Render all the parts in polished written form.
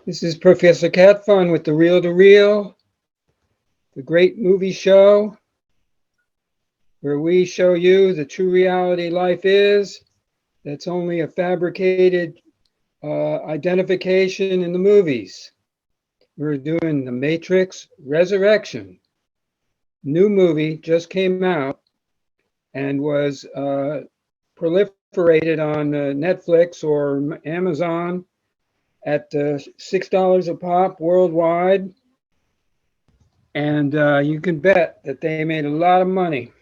This is Professor Cat Fun with the Reel to Reel, the great movie show where we show you the true reality life is. That's only a fabricated identification in the movies. We're doing The Matrix Resurrection. New movie just came out and was proliferated on Netflix or Amazon at $6 a pop worldwide. And you can bet that they made a lot of money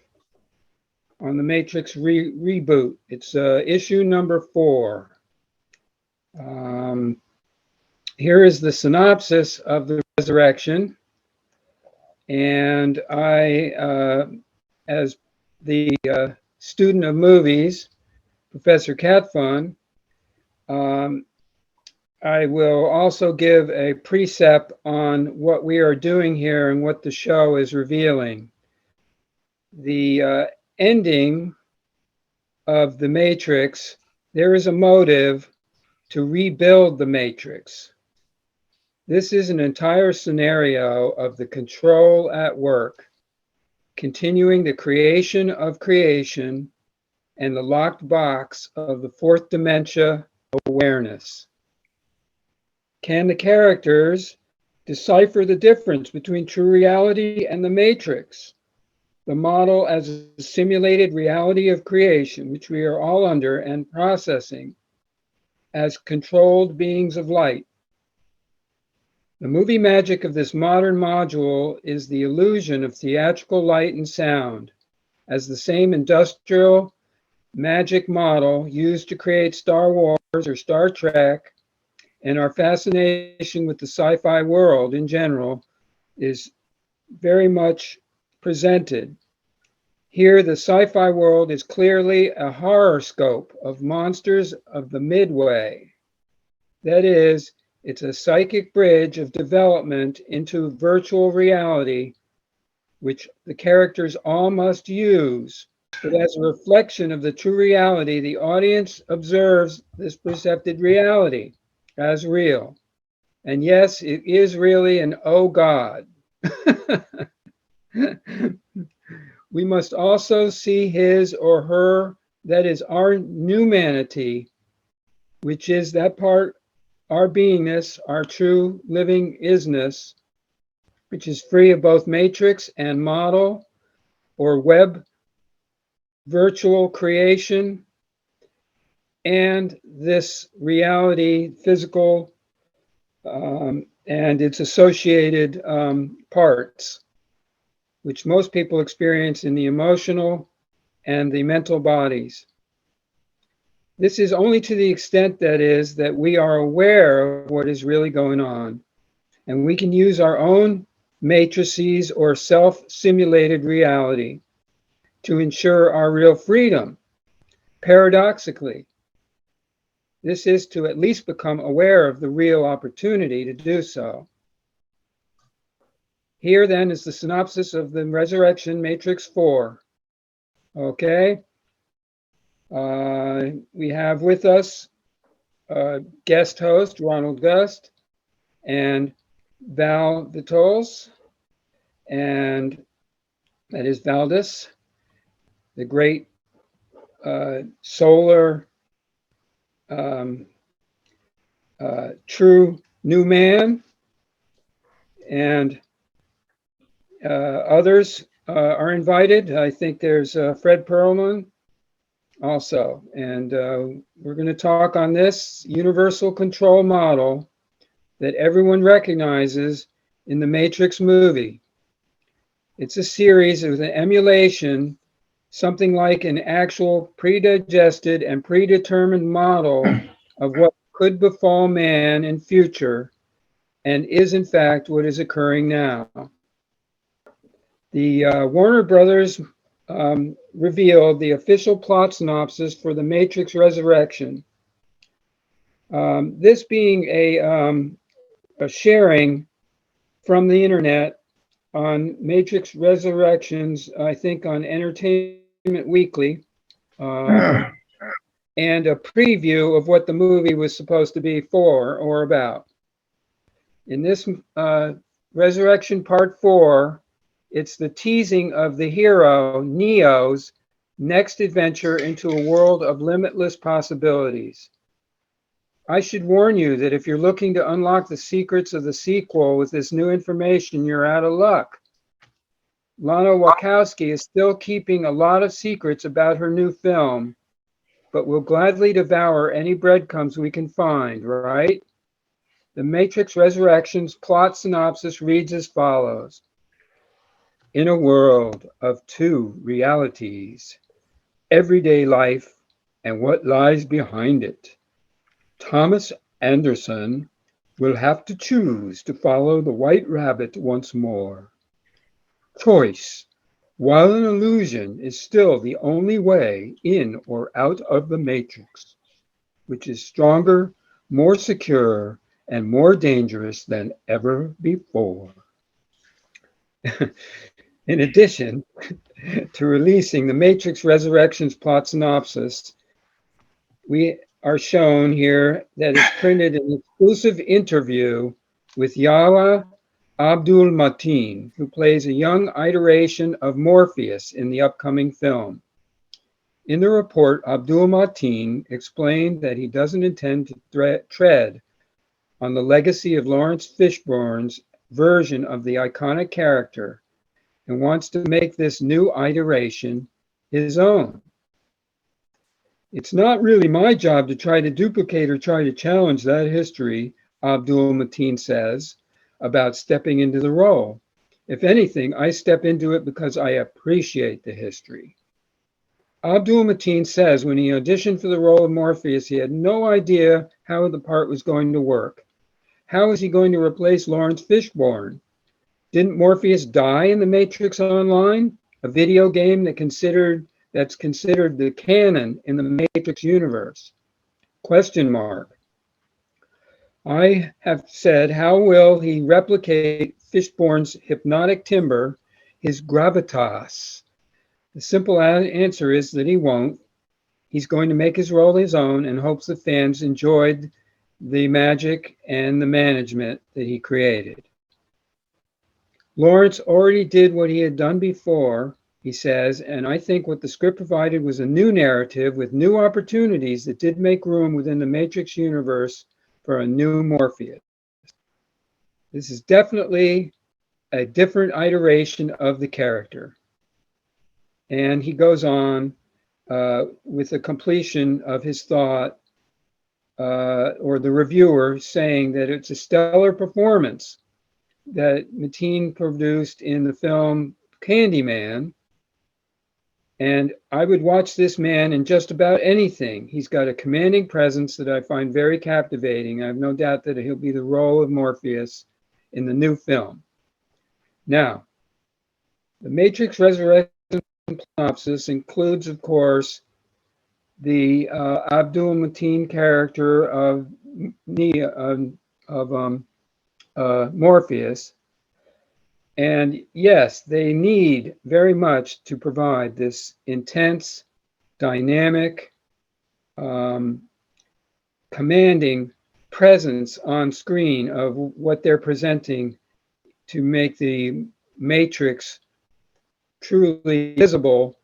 on the Matrix reboot. It's issue number 4. Here is the synopsis of the resurrection. And I, as the student of movies, Professor Cat Fun, I will also give a precept on what we are doing here and what the show is revealing. The ending of the Matrix, there is a motive to rebuild the Matrix. This is an entire scenario of the control at work, continuing the creation of creation and the locked box of the fourth dimension awareness. Can the characters decipher the difference between true reality and the Matrix, the model as a simulated reality of creation, which we are all under and processing as controlled beings of light? The movie magic of this modern module is the illusion of theatrical light and sound, as the same industrial magic model used to create Star Wars or Star Trek, and our fascination with the sci-fi world in general is very much presented. Here, the sci-fi world is clearly a horoscope of monsters of the midway. That is, it's a psychic bridge of development into virtual reality, which the characters all must use. But as a reflection of the true reality, the audience observes this perceived reality as real. And yes, it is really an oh God. We must also see his or her, that is our humanity, which is that part, our beingness, our true living isness, which is free of both matrix and model or web virtual creation, and this reality, physical, and its associated parts, which most people experience in the emotional and the mental bodies. This is only to the extent, that is, that we are aware of what is really going on, and we can use our own matrices or self-simulated reality to ensure our real freedom. Paradoxically, this is to at least become aware of the real opportunity to do so. Here then is the synopsis of the Resurrection Matrix 4. Okay. We have with us guest host Ronald Gust and Val Vitols, and that is Valdis, the great solar true new man, and others are invited. I think there's Fred Perlman also, and we're going to talk on this universal control model that everyone recognizes in the Matrix movie. It's a series of an emulation, something like an actual pre-digested and predetermined model of what could befall man in future, and is in fact what is occurring now. The Warner Brothers revealed the official plot synopsis for The Matrix Resurrection. This being a sharing from the internet on Matrix Resurrections, I think on Entertainment Weekly, and a preview of what the movie was supposed to be for or about. In this Resurrection Part 4, it's the teasing of the hero, Neo's, next adventure into a world of limitless possibilities. I should warn you that if you're looking to unlock the secrets of the sequel with this new information, you're out of luck. Lana Wachowski is still keeping a lot of secrets about her new film, but will gladly devour any breadcrumbs we can find, right? The Matrix Resurrections plot synopsis reads as follows. In a world of two realities, everyday life and what lies behind it, Thomas Anderson will have to choose to follow the White Rabbit once more. Choice, while an illusion, is still the only way in or out of the Matrix, which is stronger, more secure, and more dangerous than ever before. In addition to releasing the Matrix Resurrections plot synopsis, we are shown here that it's printed an exclusive interview with Yahya Abdul-Mateen, who plays a young iteration of Morpheus in the upcoming film. In the report, Abdul-Mateen explained that he doesn't intend to tread on the legacy of Lawrence Fishburne's version of the iconic character and wants to make this new iteration his own. It's not really my job to try to duplicate or try to challenge that history, Abdul-Mateen says, about stepping into the role. If anything, I step into it because I appreciate the history. Abdul-Mateen says when he auditioned for the role of Morpheus, he had no idea how the part was going to work. How is he going to replace Lawrence Fishburne? Didn't Morpheus die in The Matrix Online, a video game that's considered the canon in the Matrix universe? Question mark. I have said, how will he replicate Fishburne's hypnotic timbre, his gravitas? The simple answer is that he won't. He's going to make his role his own and hopes the fans enjoyed the magic and the management that he created. Lawrence already did what he had done before, he says, and I think what the script provided was a new narrative with new opportunities that did make room within the Matrix universe for a new Morpheus. This is definitely a different iteration of the character. And he goes on with the completion of his thought, or the reviewer saying that it's a stellar performance that Mateen produced in the film Candyman. And I would watch this man in just about anything. He's got a commanding presence that I find very captivating. I have no doubt that he'll be the role of Morpheus in the new film. Now, the Matrix Resurrection synopsis includes, of course, the Abdul-Mateen character of Morpheus. And yes, they need very much to provide this intense, dynamic, commanding presence on screen of what they're presenting to make the Matrix truly visible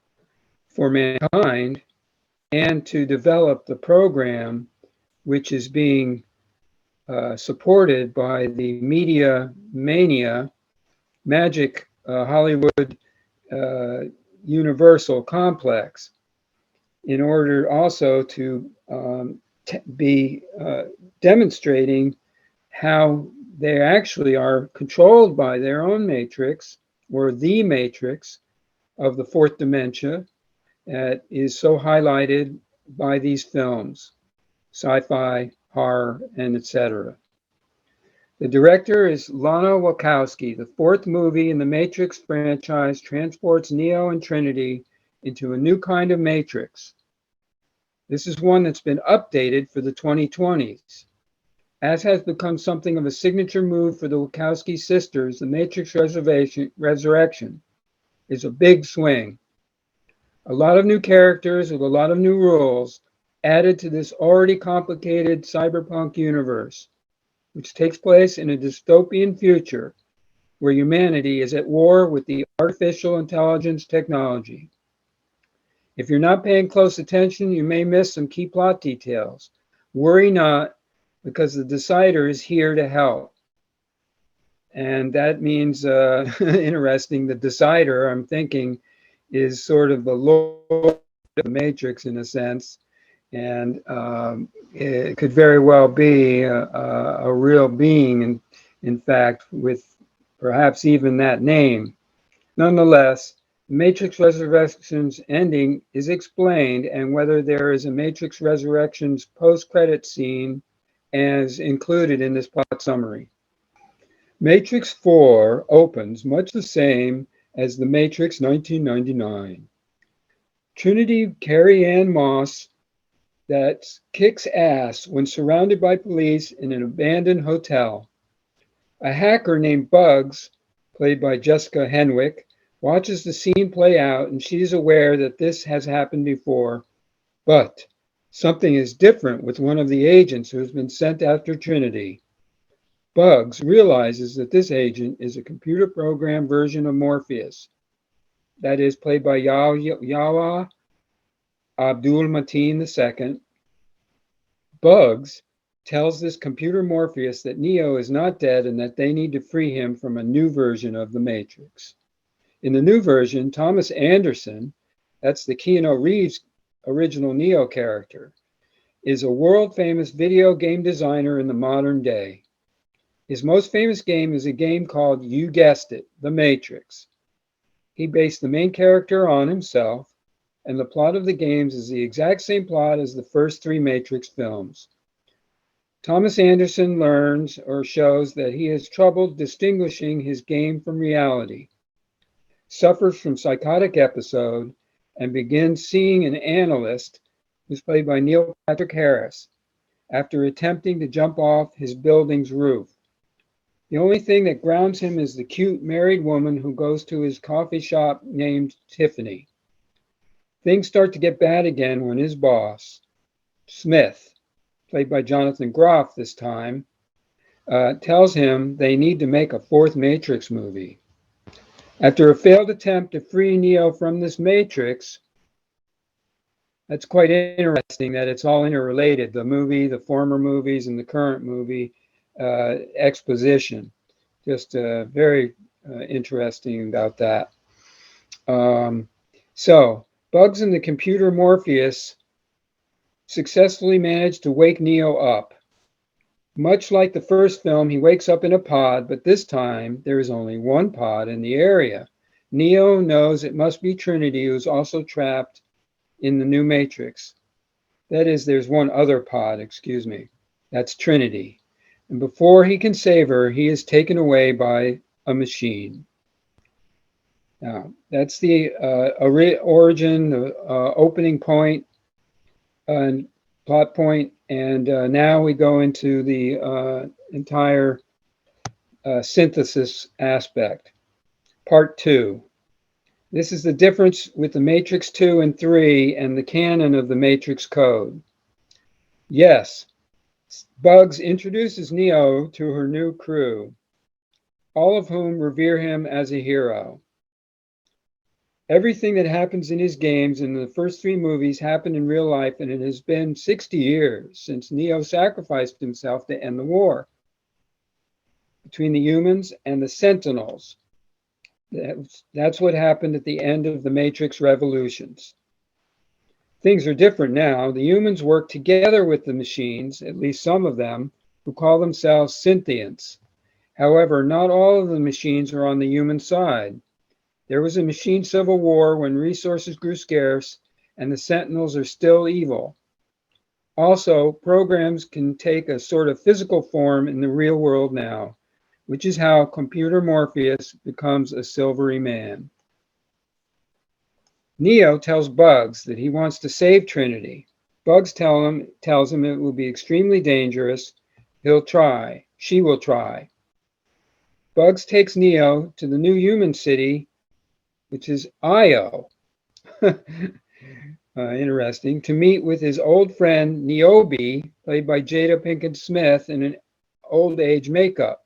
for mankind, and to develop the program which is being supported by the media mania, magic Hollywood Universal complex, in order also to be demonstrating how they actually are controlled by their own matrix, or the matrix of the fourth dimension that is so highlighted by these films, sci-fi, horror, and etc. The director is Lana Wachowski. The fourth movie in the Matrix franchise transports Neo and Trinity into a new kind of Matrix. This is one that's been updated for the 2020s. As has become something of a signature move for the Wachowski sisters, the Matrix Resurrection is a big swing. A lot of new characters with a lot of new rules added to this already complicated cyberpunk universe. which takes place in a dystopian future where humanity is at war with the artificial intelligence technology. If you're not paying close attention, you may miss some key plot details. Worry not, because the decider is here to help. And that means, interesting, the decider, I'm thinking, is sort of the Lord of the Matrix in a sense. And it could very well be a real being, in fact, with perhaps even that name. Nonetheless, Matrix Resurrections ending is explained, and whether there is a Matrix Resurrections post-credit scene as included in this plot summary. Matrix 4 opens much the same as The Matrix 1999. Trinity Carrie-Anne Moss that kicks ass when surrounded by police in an abandoned hotel. A hacker named Bugs, played by Jessica Henwick, watches the scene play out, and she's aware that this has happened before. But something is different with one of the agents who has been sent after Trinity. Bugs realizes that this agent is a computer program version of Morpheus, that is, played by Yahya Abdul-Mateen II. Bugs tells this computer Morpheus that Neo is not dead and that they need to free him from a new version of the Matrix. In the new version, Thomas Anderson, that's the Keanu Reeves original Neo character, is a world-famous video game designer in the modern day. His most famous game is a game called, you guessed it, The Matrix. He based the main character on himself, and the plot of the games is the exact same plot as the first 3 Matrix films. Thomas Anderson learns or shows that he has trouble distinguishing his game from reality, suffers from psychotic episode, and begins seeing an analyst, who's played by Neil Patrick Harris, after attempting to jump off his building's roof. The only thing that grounds him is the cute married woman who goes to his coffee shop named Tiffany. Things start to get bad again when his boss, Smith, played by Jonathan Groff this time, tells him they need to make a 4th Matrix movie. After a failed attempt to free Neo from this Matrix, that's quite interesting that it's all interrelated, the movie, the former movies, and the current movie exposition. Just very interesting about that. So, Bugs and the computer Morpheus successfully managed to wake Neo up. Much like the first film, he wakes up in a pod, but this time there is only one pod in the area. Neo knows it must be Trinity, who's also trapped in the new Matrix. That is, there's one other pod, excuse me. That's Trinity. And before he can save her, he is taken away by a machine. Now, that's the origin, the opening point, and plot point, and now we go into the entire synthesis aspect. Part 2. This is the difference with the Matrix 2 and 3 and the canon of the Matrix code. Yes, Bugs introduces Neo to her new crew, all of whom revere him as a hero. Everything that happens in his games in the first 3 movies happened in real life, and it has been 60 years since Neo sacrificed himself to end the war between the humans and the Sentinels. That's what happened at the end of the Matrix Revolutions. Things are different now. The humans work together with the machines, at least some of them, who call themselves synthients. However, not all of the machines are on the human side. There was a machine civil war when resources grew scarce, and the Sentinels are still evil. Also, programs can take a sort of physical form in the real world now, which is how computer Morpheus becomes a silvery man. Neo tells Bugs that he wants to save Trinity. Bugs tells him it will be extremely dangerous. He'll try. She will try. Bugs takes Neo to the new human city, which is Io. Interesting. To meet with his old friend Niobe, played by Jada Pinkett Smith, in an old age makeup.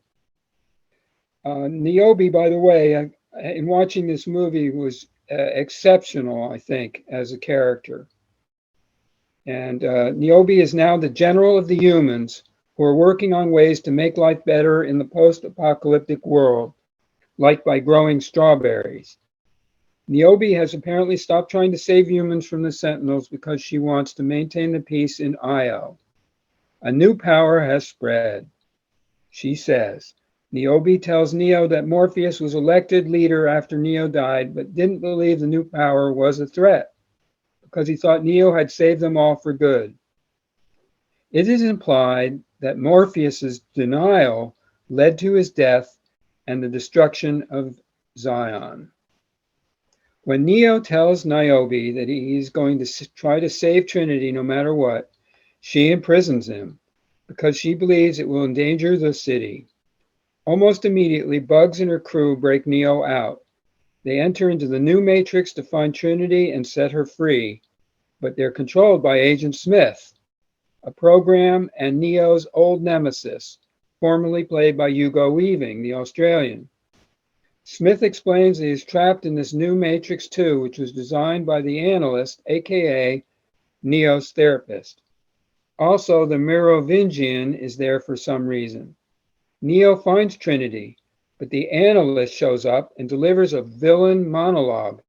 Niobe, by the way, in watching this movie, was exceptional, I think, as a character. And Niobe is now the general of the humans who are working on ways to make life better in the post-apocalyptic world, like by growing strawberries. Niobe has apparently stopped trying to save humans from the Sentinels because she wants to maintain the peace in Io. A new power has spread, she says. Niobe tells Neo that Morpheus was elected leader after Neo died, but didn't believe the new power was a threat because he thought Neo had saved them all for good. It is implied that Morpheus's denial led to his death and the destruction of Zion. When Neo tells Niobe that he's going to try to save Trinity no matter what, she imprisons him because she believes it will endanger the city. Almost immediately, Bugs and her crew break Neo out. They enter into the new Matrix to find Trinity and set her free, but they're controlled by Agent Smith, a program and Neo's old nemesis, formerly played by Hugo Weaving, the Australian. Smith explains that he's trapped in this new Matrix 2, which was designed by the analyst, aka Neo's therapist. Also, the Merovingian is there for some reason. Neo finds Trinity, but the analyst shows up and delivers a villain monologue,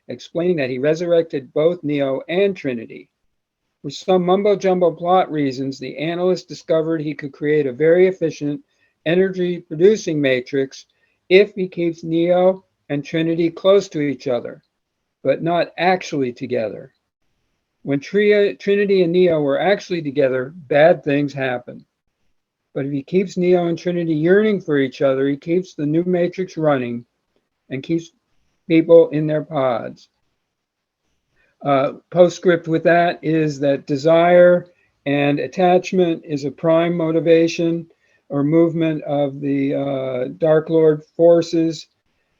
explaining that he resurrected both Neo and Trinity. For some mumbo-jumbo plot reasons, the analyst discovered he could create a very efficient energy-producing matrix if he keeps Neo and Trinity close to each other, but not actually together. When Trinity and Neo were actually together, bad things happen. But if he keeps Neo and Trinity yearning for each other, he keeps the new matrix running and keeps people in their pods. Postscript with that is that desire and attachment is a prime motivation or movement of the Dark Lord forces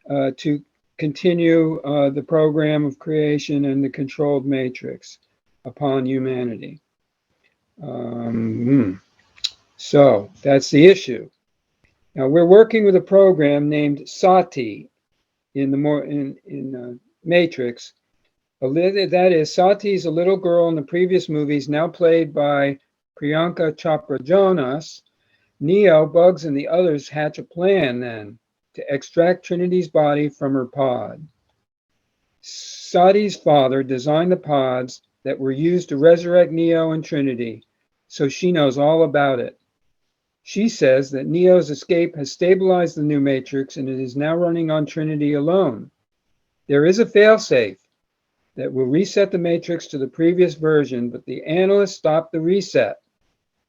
to continue the program of creation and the controlled matrix upon humanity. So that's the issue. Now we're working with a program named Sati in the Matrix. That is, Sati is a little girl in the previous movies, now played by Priyanka Chopra Jonas. Neo, Bugs, and the others hatch a plan then to extract Trinity's body from her pod. Sati's father designed the pods that were used to resurrect Neo and Trinity, so she knows all about it. She says that Neo's escape has stabilized the new Matrix and it is now running on Trinity alone. There is a failsafe that will reset the Matrix to the previous version, but the analyst stopped the reset.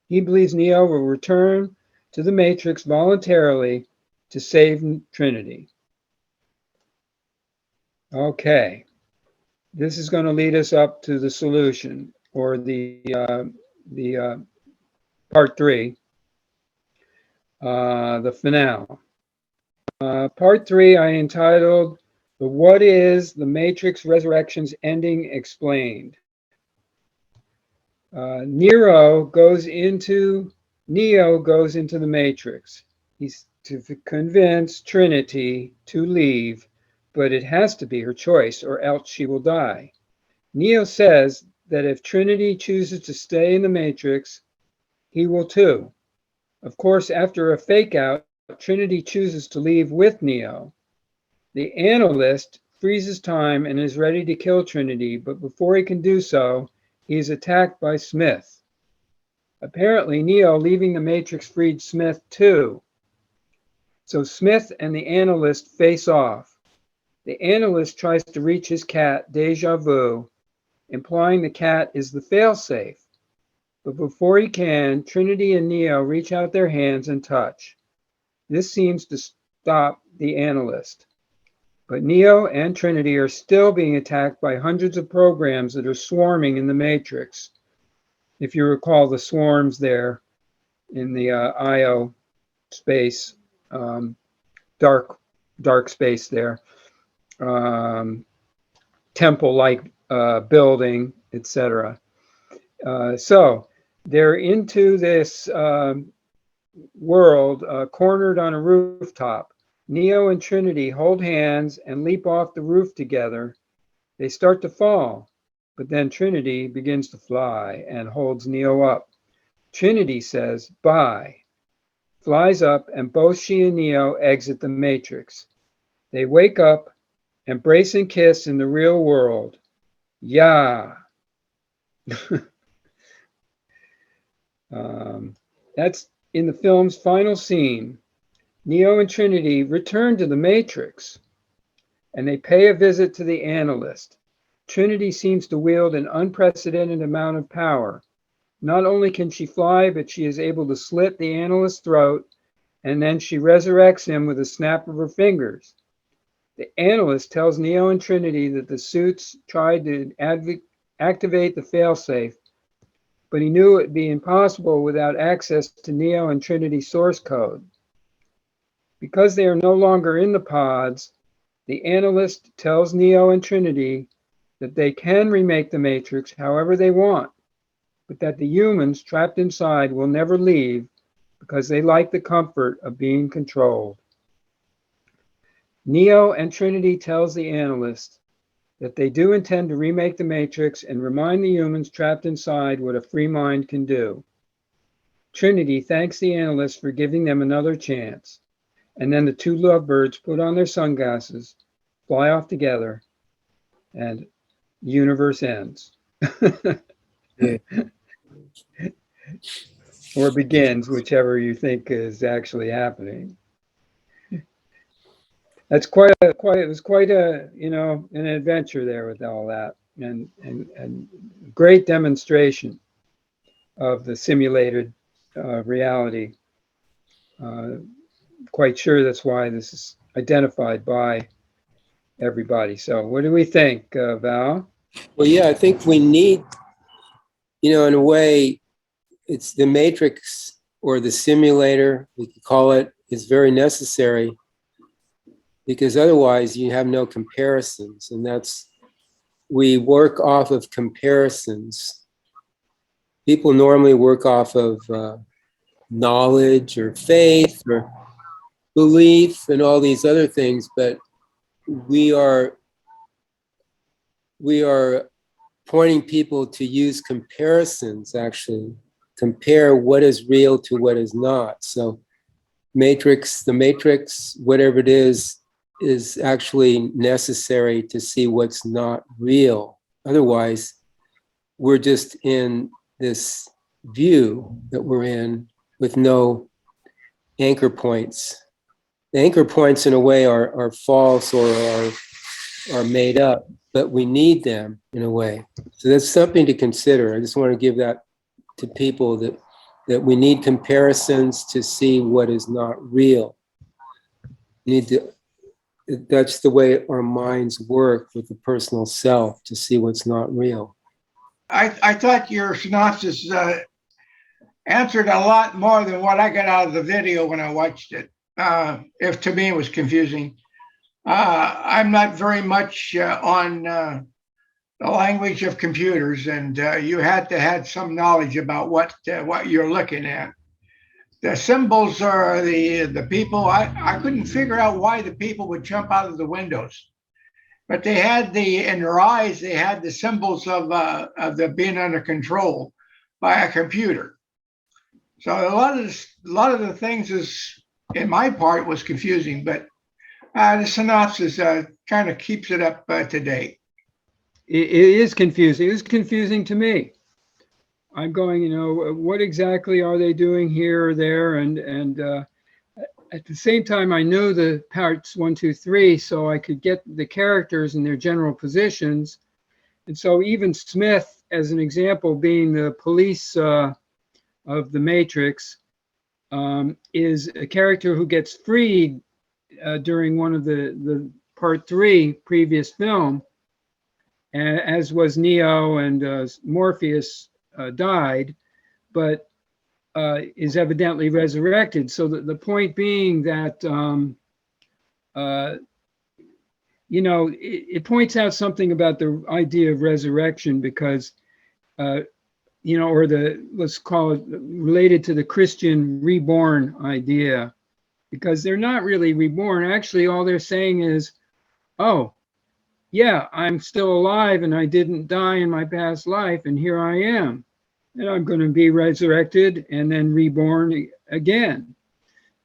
He believes Neo will return to the Matrix voluntarily to save Trinity. Okay, this is going to lead us up to the solution, or the part 3, the finale. Part 3 I entitled "The What Is the Matrix Resurrections Ending Explained." Neo goes into the Matrix. He's to convince Trinity to leave, but it has to be her choice or else she will die. Neo says that if Trinity chooses to stay in the Matrix, he will too. Of course, after a fake out, Trinity chooses to leave with Neo. The analyst freezes time and is ready to kill Trinity, but before he can do so, he is attacked by Smith. Apparently, Neo leaving the Matrix freed Smith too. So Smith and the analyst face off. The analyst tries to reach his cat, Deja Vu, implying the cat is the failsafe. But before he can, Trinity and Neo reach out their hands and touch. This seems to stop the analyst. But Neo and Trinity are still being attacked by hundreds of programs that are swarming in the Matrix. If you recall the swarms there in the Io space, dark space there, temple-like building, etc. So they're into this world, cornered on a rooftop. Neo and Trinity hold hands and leap off the roof together. They start to fall, but then Trinity begins to fly and holds Neo up. Trinity says, "Bye," flies up, and both she and Neo exit the Matrix. They wake up, embrace and kiss in the real world. Yeah. That's in the film's final scene. Neo and Trinity return to the Matrix, and they pay a visit to the analyst. Trinity seems to wield an unprecedented amount of power. Not only can she fly, but she is able to slit the analyst's throat, and then she resurrects him with a snap of her fingers. The analyst tells Neo and Trinity that the suits tried to activate the failsafe, but he knew it would be impossible without access to Neo and Trinity's source code. Because they are no longer in the pods, the analyst tells Neo and Trinity that they can remake the Matrix however they want, but that the humans trapped inside will never leave because they like the comfort of being controlled. Neo and Trinity tells the analyst that they do intend to remake the Matrix and remind the humans trapped inside what a free mind can do. Trinity thanks the analyst for giving them another chance, and then the two lovebirds put on their sunglasses, fly off together, and the universe ends. Yeah. Or begins, whichever you think is actually happening. That's it was quite a, an adventure there with all that, and great demonstration of the simulated reality. Quite sure that's why this is identified by everybody. So what do we think, Val? Well, yeah, I think we need, in a way, it's the matrix or the simulator, we could call it, is very necessary because otherwise you have no comparisons. And we work off of comparisons. People normally work off of knowledge or faith or belief and all these other things, but we are pointing people to use comparisons, actually compare what is real to what is not. So the matrix, whatever it is actually necessary to see what's not real. Otherwise, we're just in this view that we're in with no anchor points. The anchor points in a way are false or are made up, but we need them in a way. So that's something to consider. I just want to give that to people that we need comparisons to see what is not real. That's the way our minds work with the personal self, to see what's not real. I thought your synopsis answered a lot more than what I got out of the video when I watched it. If to me it was confusing. I'm not very much on the language of computers, and you had to have some knowledge about what you're looking at. The symbols are the people. I couldn't figure out why the people would jump out of the windows, but they had in their eyes, they had the symbols of the being under control by a computer. So a lot of the things in my part was confusing, but the synopsis kind of keeps it up to date. It is confusing. It's confusing to me. I'm going, what exactly are they doing here or there? And at the same time, I know the parts 1, 2, 3, so I could get the characters and their general positions. And so even Smith, as an example, being the police of the Matrix, is a character who gets freed during one of the part 3 previous film, as was Neo, and Morpheus died, but is evidently resurrected. So the point being that, it points out something about the idea of resurrection, because or let's call it related to the Christian reborn idea, because they're not really reborn. Actually, all they're saying is, oh, yeah, I'm still alive and I didn't die in my past life, and here I am. And I'm going to be resurrected and then reborn again.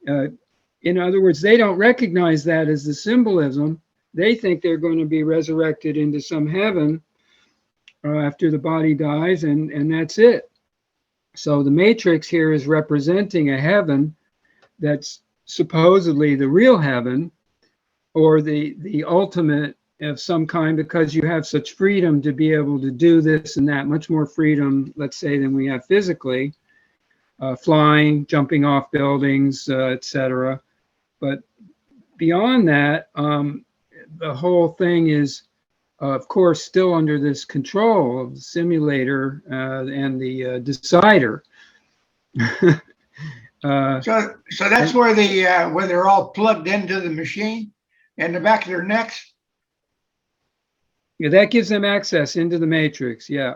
In other words, they don't recognize that as the symbolism. They think they're going to be resurrected into some heaven after the body dies, and that's it. So the matrix here is representing a heaven that's supposedly the real heaven, or the ultimate of some kind, because you have such freedom to be able to do this and that, much more freedom, let's say, than we have physically, flying, jumping off buildings, etc. But beyond that, the whole thing is, of course, still under this control of the simulator and the decider. So that's where where they're all plugged into the machine in the back of their necks. Yeah, that gives them access into the matrix. Yeah,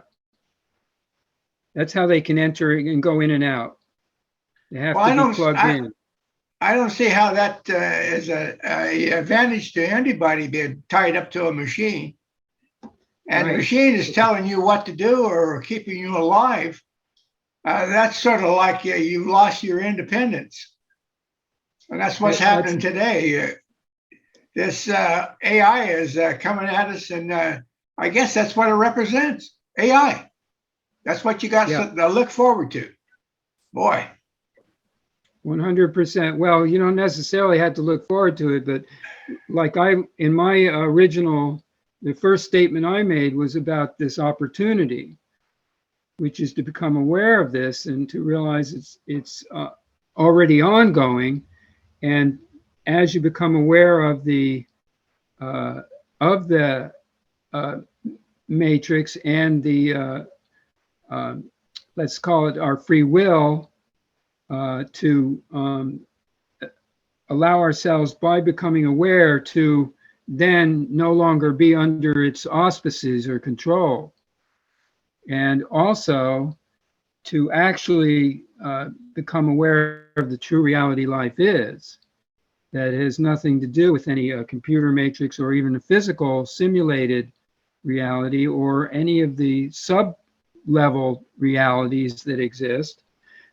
that's how they can enter and go in and out. They have to be plugged in. I don't see how that is a advantage to anybody being tied up to a machine. And the machine is telling you what to do or keeping you alive. That's sort of like you've lost your independence. And that's what's happening today. This AI is coming at us, and I guess that's what it represents, AI. That's what you got to look forward to. Boy. 100%. Well, you don't necessarily have to look forward to it, but like in my original, the first statement I made was about this opportunity, which is to become aware of this and to realize it's already ongoing. And as you become aware of the matrix and the let's call it our free will, to allow ourselves, by becoming aware, to then no longer be under its auspices or control, and also to actually become aware of the true reality life is. That has nothing to do with any computer matrix or even a physical simulated reality or any of the sub-level realities that exist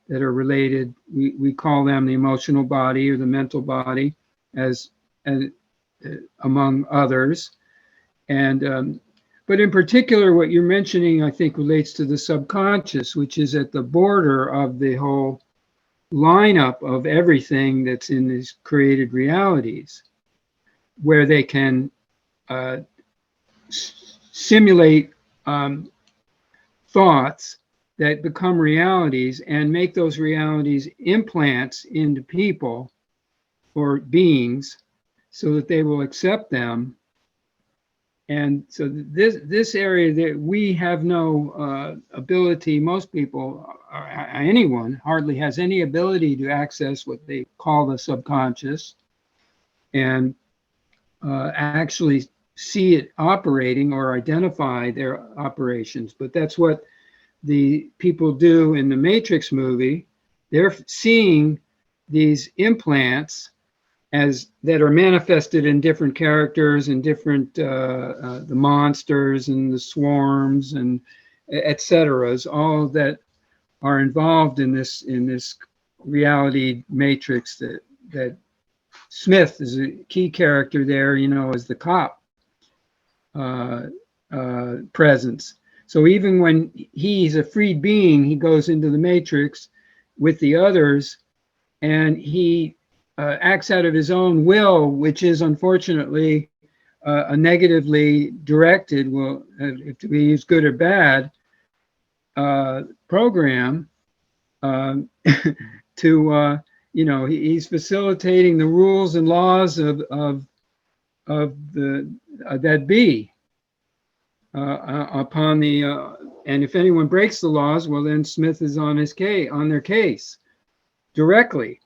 that are related. We call them the emotional body or the mental body, as among others. And but in particular, what you're mentioning, I think, relates to the subconscious, which is at the border of the whole lineup of everything that's in these created realities, where they can simulate thoughts that become realities and make those realities implants into people or beings so that they will accept them. And so this area that we have no ability, most people, or anyone hardly has any ability to access what they call the subconscious and actually see it operating or identify their operations. But that's what the people do in the Matrix movie. They're seeing these implants as that are manifested in different characters and different the monsters and the swarms and etc. all that are involved in this reality matrix that Smith is a key character there, as the cop presence. So even when he's a freed being, he goes into the matrix with the others, and he acts out of his own will, which is unfortunately a negatively directed, well, to be used good or bad, program to, he's facilitating the rules and laws of the that be upon the, and if anyone breaks the laws, well, then Smith is on their case directly.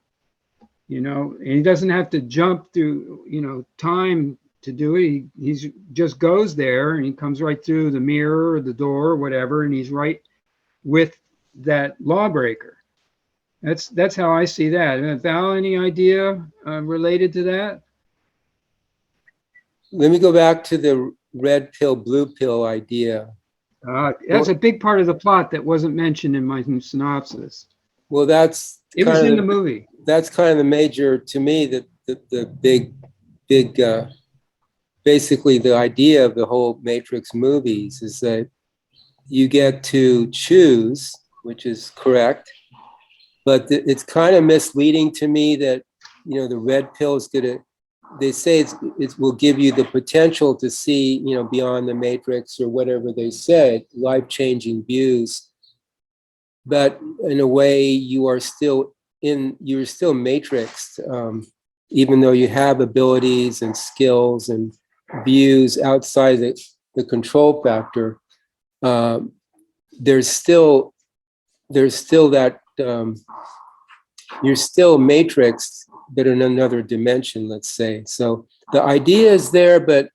And he doesn't have to jump through, time to do it. He just goes there and he comes right through the mirror or the door or whatever, and he's right with that lawbreaker. That's how I see that. Val, any idea related to that? Let me go back to the red pill, blue pill idea. That's a big part of the plot that wasn't mentioned in my synopsis. Well, It was in the movie. That's kind of the major, to me, the big, basically the idea of the whole Matrix movies is that you get to choose, which is correct, but it's kind of misleading to me that, you know, the red pill is gonna, they say it will give you the potential to see, you know, beyond the Matrix or whatever they said, life-changing views. But in a way, you're still matrixed, even though you have abilities and skills and views outside the control factor. There's still that you're still matrixed, but in another dimension, let's say. So the idea is there, but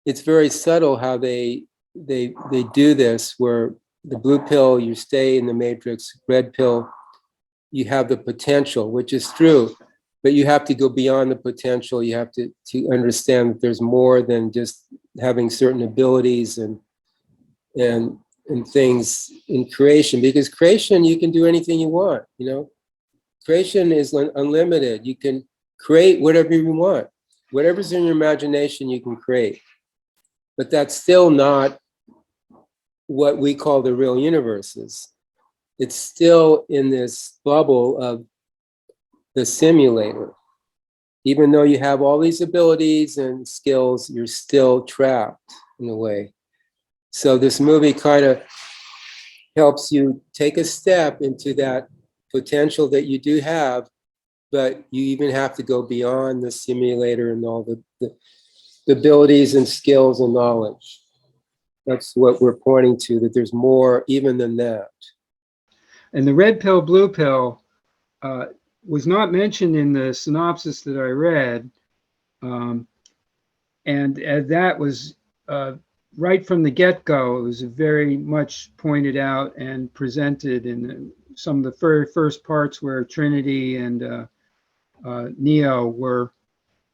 it's very subtle how they do this, where the blue pill, you stay in the matrix, red pill, you have the potential, which is true, but you have to go beyond the potential. You have to understand that there's more than just having certain abilities and things in creation, because creation, you can do anything you want, you know? Creation is unlimited. You can create whatever you want. Whatever's in your imagination, you can create. But that's still not what we call the real universes. It's still in this bubble of the simulator. Even though you have all these abilities and skills, you're still trapped in a way. So this movie kind of helps you take a step into that potential that you do have, but you even have to go beyond the simulator and all the abilities and skills and knowledge. That's what we're pointing to, that there's more even than that. And the red pill, blue pill was not mentioned in the synopsis that I read. And that was right from the get-go, it was very much pointed out and presented in some of the very first parts where Trinity and Neo were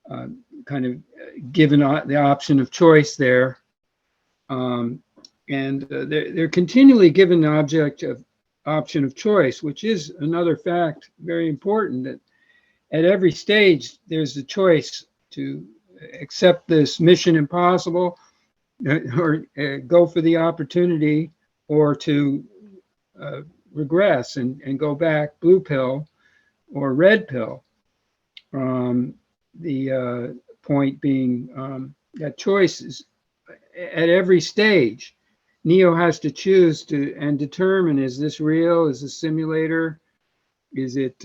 kind of given the option of choice there. And they're continually given the option of choice, which is another fact, very important, that at every stage there's a choice to accept this mission impossible or go for the opportunity, or to regress and go back, blue pill or red pill. The point being that choice is at every stage. Neo has to choose to and determine, is this real? Is this simulator? Is it,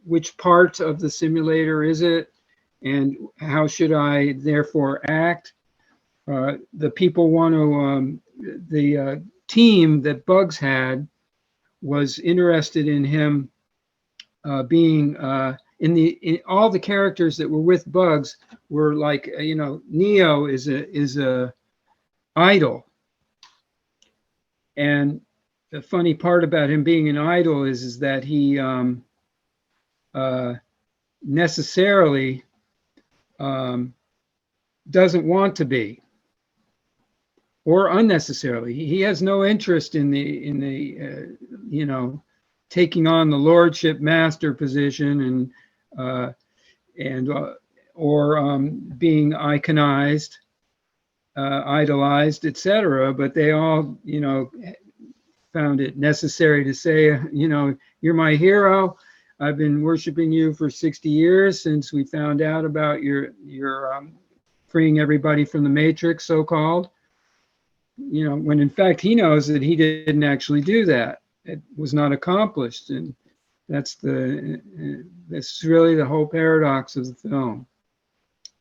which part of the simulator is it? And how should I therefore act? The people want to, the team that Bugs had was interested in him being, in all the characters that were with Bugs were like, you know, Neo is a idol. And the funny part about him being an idol is that he necessarily doesn't want to be, or unnecessarily. He has no interest in the you know, taking on the lordship master position or being iconized, idolized, etc. But they all, you know, found it necessary to say, you know, you're my hero. I've been worshiping you for 60 years since we found out about your freeing everybody from the Matrix, so-called. You know, when in fact he knows that he didn't actually do that. It was not accomplished, and that's really the whole paradox of the film.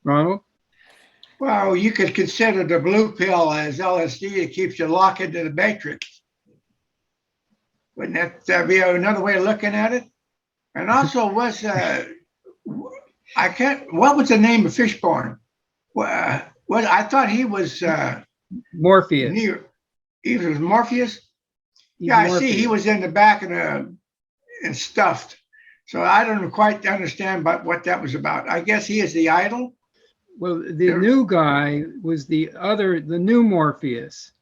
Ronald? Well, you could consider the blue pill as LSD. It keeps you locked into the matrix. Wouldn't that be another way of looking at it? And also, what was the name of Fishburne? I thought he was Morpheus. He was Morpheus. Yeah, I see he was in the back and stuffed. So I don't quite understand what that was about. I guess he is the idol. Well, the new guy was the new Morpheus.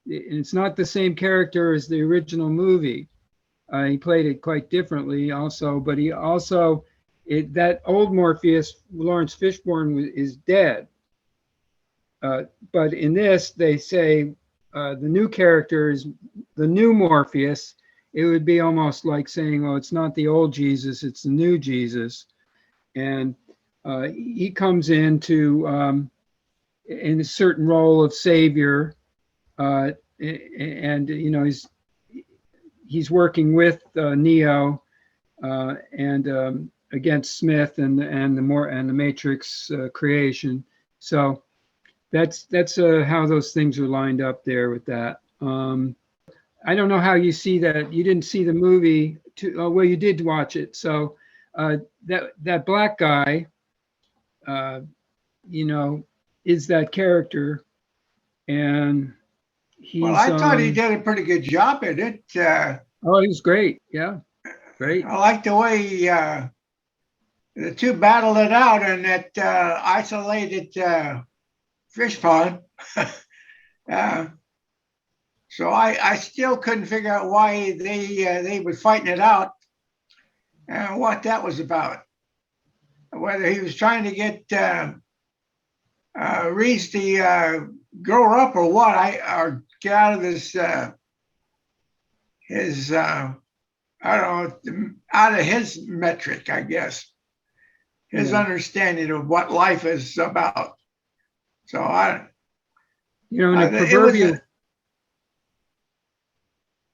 It's not the same character as the original movie. He played it quite differently also, but he also, that old Morpheus, Lawrence Fishburne, is dead. But in this, they say the new character is the new Morpheus. It would be almost like saying, well, it's not the old Jesus, it's the new Jesus. And he comes into in a certain role of savior, and he's working with Neo and against Smith and the Matrix creation. So that's how those things are lined up there with that. I don't know how you see that. You didn't see the movie. Well, you did watch it. So that black guy, is that character, and he's. Well, I thought he did a pretty good job at it. Oh, he was great. Yeah, great. I like the way the two battled it out in that isolated fish pond. So I still couldn't figure out why they were fighting it out and what that was about. Whether he was trying to get Reese to grow up or what, or get out of this his I don't know, out of his metric, I guess, his understanding of what life is about. So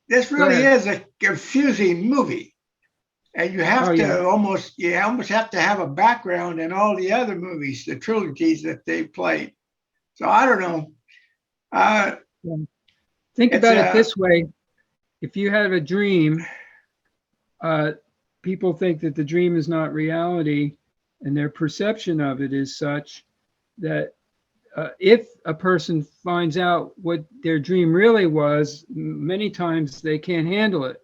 this really is a confusing movie, and you have to almost have to have a background in all the other movies, the trilogies that they played. So I don't know. Think about it this way: if you have a dream, people think that the dream is not reality, and their perception of it is such that if a person finds out what their dream really was, many times they can't handle it.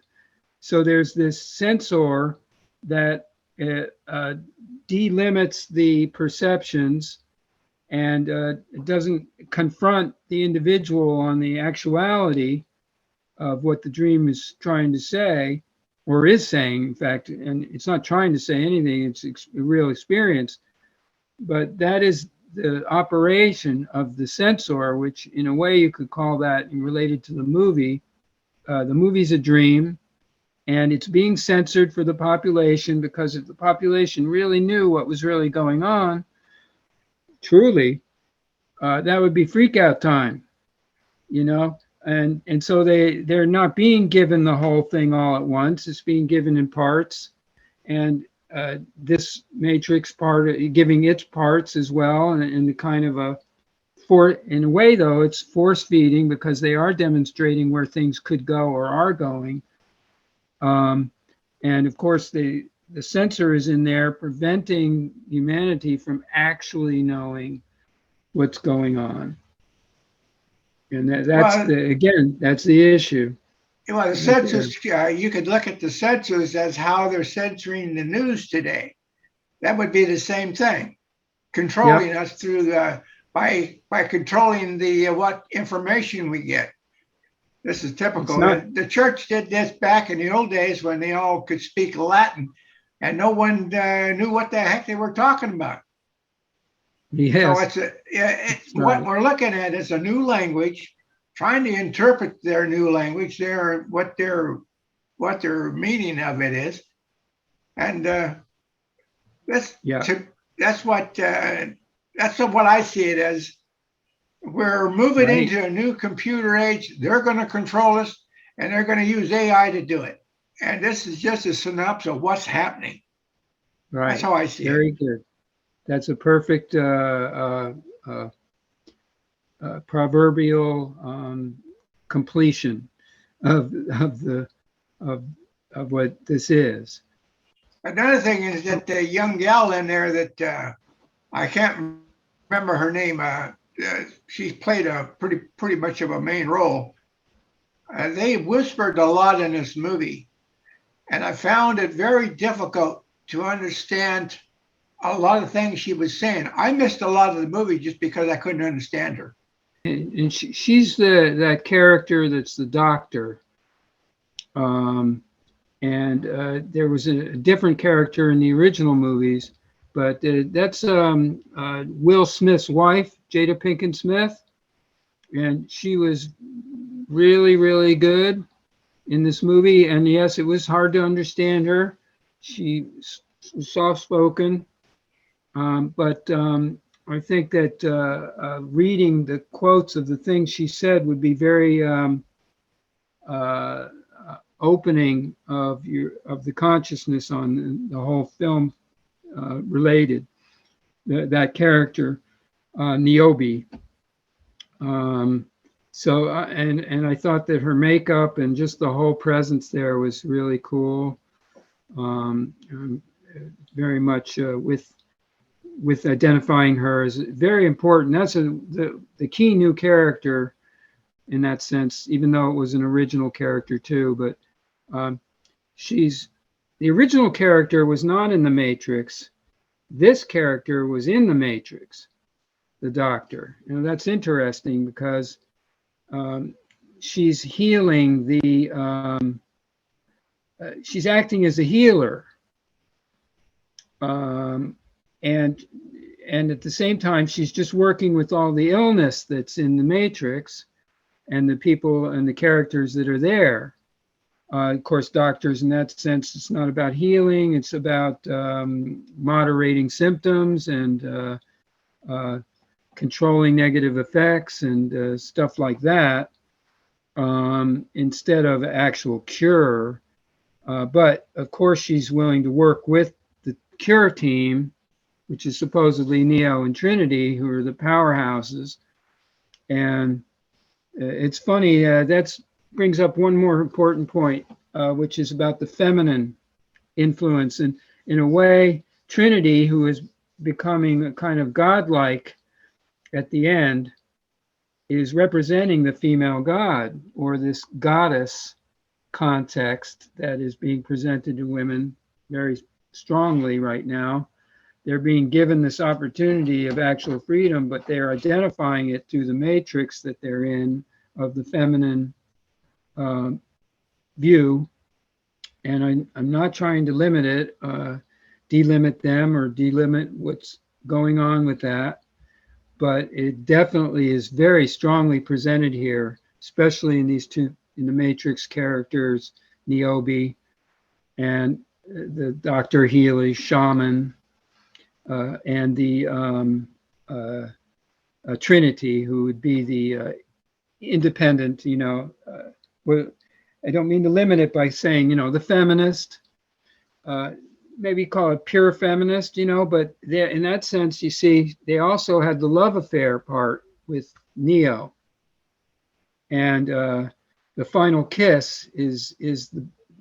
So there's this censor that delimits the perceptions and doesn't confront the individual on the actuality of what the dream is trying to say, or is saying, in fact. And it's not trying to say anything, it's a real experience. But that is the operation of the censor, which in a way you could call that related to the movie. The movie's a dream, and it's being censored for the population, because if the population really knew what was really going on, truly, that would be freak out time, and so they're not being given the whole thing all at once. It's being given in parts, and this Matrix part giving its parts as well, and the kind of in a way though, it's force feeding, because they are demonstrating where things could go or are going. And of course the censor is in there preventing humanity from actually knowing what's going on. And that's the issue. Well, the censors, you could look at the censors as how they're censoring the news today. That would be the same thing, controlling us through by controlling what information we get. This is typical. The church did this back in the old days when they all could speak Latin, and no one knew what the heck they were talking about. Yes. So what we're looking at is a new language, trying to interpret their new language, what their meaning of it is, and that's what I see it as. We're moving into a new computer age. They're going to control us, and they're going to use AI to do it. And this is just a synopsis of what's happening. Right. That's how I see it. Very good. That's a perfect proverbial completion of what this is. Another thing is that the young gal in there that I can't remember her name. She played a pretty much of a main role. they whispered a lot in this movie, and I found it very difficult to understand a lot of things she was saying. I missed a lot of the movie just because I couldn't understand her. And she's that character that's the doctor. And there was a different character in the original movies, but that's Will Smith's wife, Jada Pinkett Smith, and she was really, really good in this movie. And yes, it was hard to understand her. She was soft-spoken, but I think that reading the quotes of the things she said would be very opening of the consciousness on the whole film related that character Niobe. So and I thought that her makeup and just the whole presence there was really cool. Very much with identifying her as very important. That's the key new character in that sense, even though it was an original character too. But the original character was not in the Matrix. This character was in the Matrix, the doctor. That's interesting because she's healing she's acting as a healer. And at the same time, she's just working with all the illness that's in the Matrix and the people and the characters that are there. Of course, doctors in that sense, it's not about healing. It's about moderating symptoms and controlling negative effects and stuff like that instead of actual cure. But of course, she's willing to work with the cure team, which is supposedly Neo and Trinity, who are the powerhouses. And it's funny, that brings up one more important point, which is about the feminine influence. And in a way, Trinity, who is becoming a kind of godlike at the end, is representing the female god, or this goddess context that is being presented to women very strongly right now. They're being given this opportunity of actual freedom, but they're identifying it through the matrix that they're in of the feminine view. And I'm not trying to limit it, delimit them or delimit what's going on with that, but it definitely is very strongly presented here, especially in these two, in the Matrix characters, Niobe and the Dr. Healy, shaman, and the Trinity, who would be the independent, I don't mean to limit it by saying, the feminist, maybe call it pure feminist, but in that sense, you see, they also had the love affair part with Neo. And the final kiss is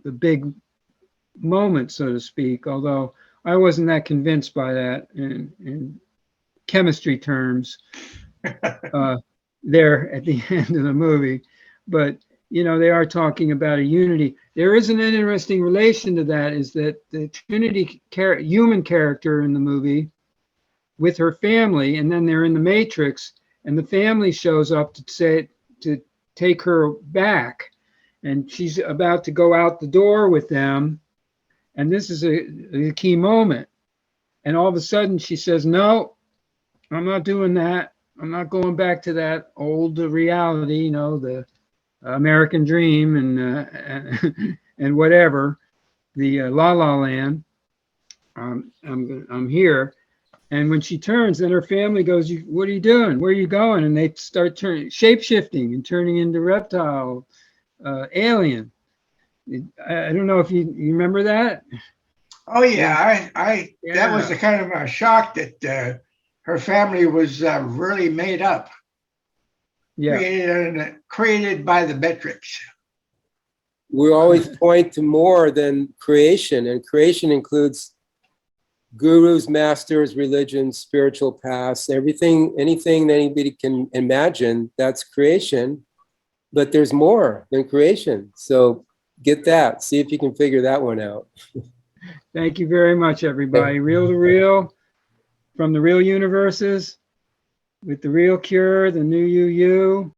the big moment, so to speak, although I wasn't that convinced by that in chemistry terms there at the end of the movie. But, they are talking about a unity. There is an interesting relation to that, is that the Trinity human character in the movie with her family, and then they're in the Matrix, and the family shows up to take her back, and she's about to go out the door with them. And this is a key moment. And all of a sudden she says, no, I'm not doing that. I'm not going back to that old reality, the American dream and whatever, the La La Land. I'm here. And when she turns, then her family goes, what are you doing? Where are you going? And they start shape-shifting and turning into reptile, alien. I don't know if you remember that. Oh yeah, yeah. That was the kind of a shock that her family was really made up. Yeah, created by the Matrix. We always point to more than creation, and creation includes gurus, masters, religions, spiritual paths, everything, anything that anybody can imagine, that's creation. but there's more than creation. So get that. See if you can figure that one out. Thank you very much, everybody. Real to real, from the real universes, with the real cure, the new you.